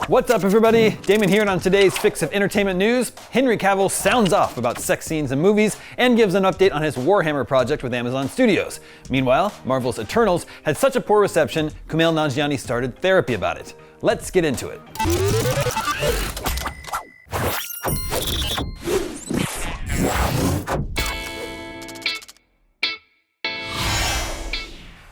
What's up, everybody? Damon here, and on today's Fix of Entertainment News, Henry Cavill sounds off about sex scenes in movies and gives an update on his Warhammer project with Amazon Studios. Meanwhile, Marvel's Eternals had such a poor reception, Kumail Nanjiani started therapy about it. Let's get into it.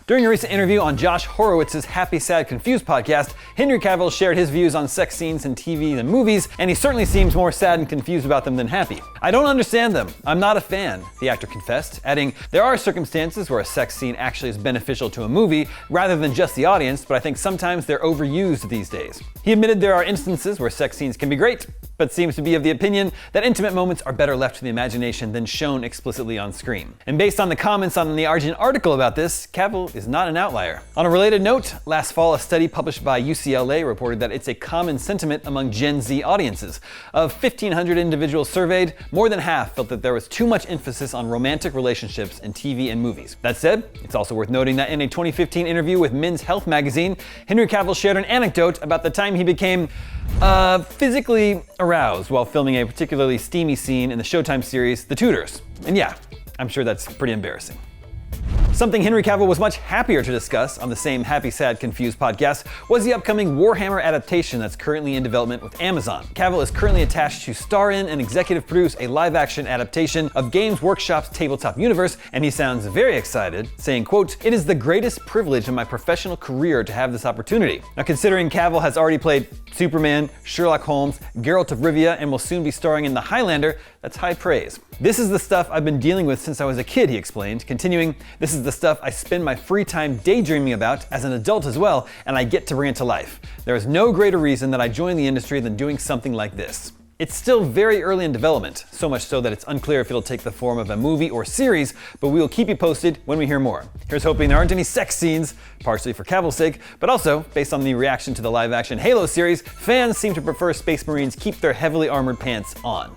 During a recent interview on Josh Horowitz's Happy, Sad, Confused podcast, Henry Cavill shared his views on sex scenes in TV and movies, and he certainly seems more sad and confused about them than happy. "I don't understand them. I'm not a fan," the actor confessed, adding, "There are circumstances where a sex scene actually is beneficial to a movie rather than just the audience, but I think sometimes they're overused these days." He admitted there are instances where sex scenes can be great, but seems to be of the opinion that intimate moments are better left to the imagination than shown explicitly on screen. And based on the comments on the IGN article about this, Cavill is not an outlier. On a related note, last fall a study published by UCLA reported that it's a common sentiment among Gen Z audiences. Of 1,500 individuals surveyed, more than half felt that there was too much emphasis on romantic relationships in TV and movies. That said, it's also worth noting that in a 2015 interview with Men's Health magazine, Henry Cavill shared an anecdote about the time he became physically aroused while filming a particularly steamy scene in the Showtime series The Tudors. And yeah, I'm sure that's pretty embarrassing. Something Henry Cavill was much happier to discuss on the same Happy, Sad, Confused podcast was the upcoming Warhammer adaptation that's currently in development with Amazon. Cavill is currently attached to star in and executive produce a live-action adaptation of Games Workshop's tabletop universe, and he sounds very excited, saying, quote, "It is the greatest privilege in my professional career to have this opportunity." Now, considering Cavill has already played Superman, Sherlock Holmes, Geralt of Rivia, and will soon be starring in The Highlander, that's high praise. "This is the stuff I've been dealing with since I was a kid," he explained, continuing, "This is the stuff I spend my free time daydreaming about as an adult as well, and I get to bring it to life. There is no greater reason that I joined the industry than doing something like this." It's still very early in development, so much so that it's unclear if it'll take the form of a movie or series, but we will keep you posted when we hear more. Here's hoping there aren't any sex scenes, partially for Cavill's sake, but also, based on the reaction to the live-action Halo series, fans seem to prefer Space Marines keep their heavily armored pants on.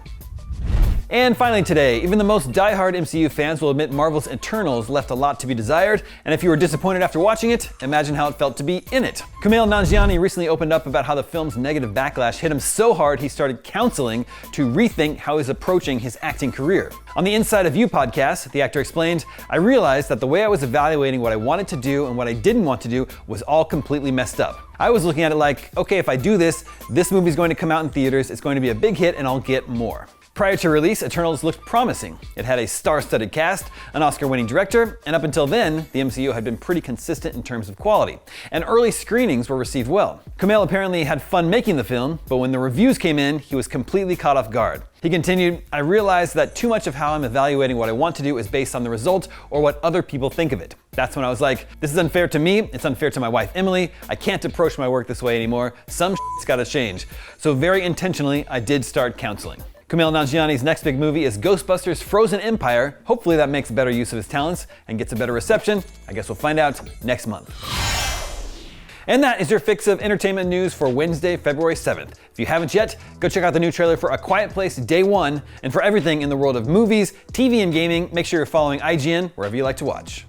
And finally today, even the most die-hard MCU fans will admit Marvel's Eternals left a lot to be desired, and if you were disappointed after watching it, imagine how it felt to be in it. Kumail Nanjiani recently opened up about how the film's negative backlash hit him so hard he started counseling to rethink how he's approaching his acting career. On the Inside of You podcast, the actor explained, "I realized that the way I was evaluating what I wanted to do and what I didn't want to do was all completely messed up. I was looking at it like, okay, if I do this, this movie's going to come out in theaters, it's going to be a big hit, and I'll get more." Prior to release, Eternals looked promising. It had a star-studded cast, an Oscar-winning director, and up until then, the MCU had been pretty consistent in terms of quality. And early screenings were received well. Kumail apparently had fun making the film, but when the reviews came in, he was completely caught off guard. He continued, "I realized that too much of how I'm evaluating what I want to do is based on the result or what other people think of it. That's when I was like, this is unfair to me, it's unfair to my wife Emily, I can't approach my work this way anymore, some shit's gotta change." So very intentionally, I did start counseling. Kumail Nanjiani's next big movie is Ghostbusters Frozen Empire. Hopefully that makes better use of his talents and gets a better reception. I guess we'll find out next month. And that is your fix of entertainment news for Wednesday, February 7th. If you haven't yet, go check out the new trailer for A Quiet Place Day 1. And for everything in the world of movies, TV, and gaming, make sure you're following IGN wherever you like to watch.